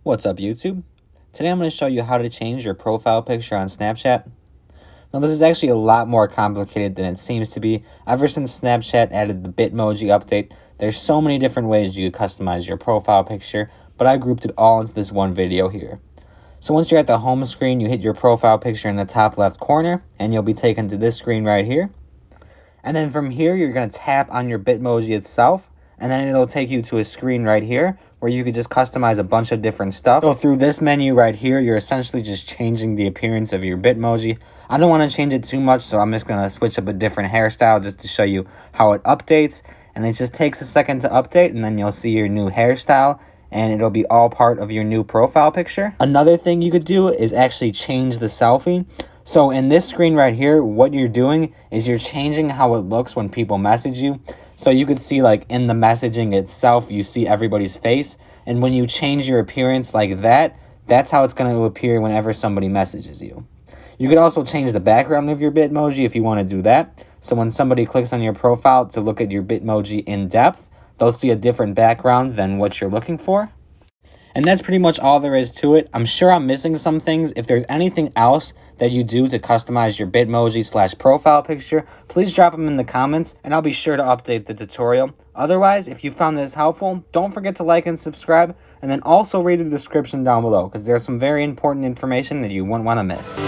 What's up, YouTube? Today I'm going to show you how to change your profile picture on Snapchat. Now, this is actually a lot more complicated than it seems to be. Ever since Snapchat added the Bitmoji update, there's so many different ways you could customize your profile picture, but I grouped it all into this one video here. So once you're at the home screen, you hit your profile picture in the top left corner, and you'll be taken to this screen right here. And then from here, you're going to tap on your Bitmoji itself, and then it'll take you to a screen right here where you could just customize a bunch of different stuff. So through this menu right here, you're essentially just changing the appearance of your Bitmoji. I don't want to change it too much, so I'm just going to switch up a different hairstyle just to show you how it updates. And it just takes a second to update, and then you'll see your new hairstyle, and it'll be all part of your new profile picture. Another thing you could do is actually change the selfie. So in this screen right here, what you're doing is you're changing how it looks when people message you. So you could see, like, in the messaging itself, you see everybody's face. And when you change your appearance like that, that's how it's going to appear whenever somebody messages you. You could also change the background of your Bitmoji if you want to do that. So when somebody clicks on your profile to look at your Bitmoji in depth, they'll see a different background than what you're looking for. And that's pretty much all there is to it. I'm sure I'm missing some things. If there's anything else that you do to customize your Bitmoji/profile picture, please drop them in the comments, and I'll be sure to update the tutorial. Otherwise, if you found this helpful, don't forget to like and subscribe, and then also read the description down below, because there's some very important information that you won't want to miss.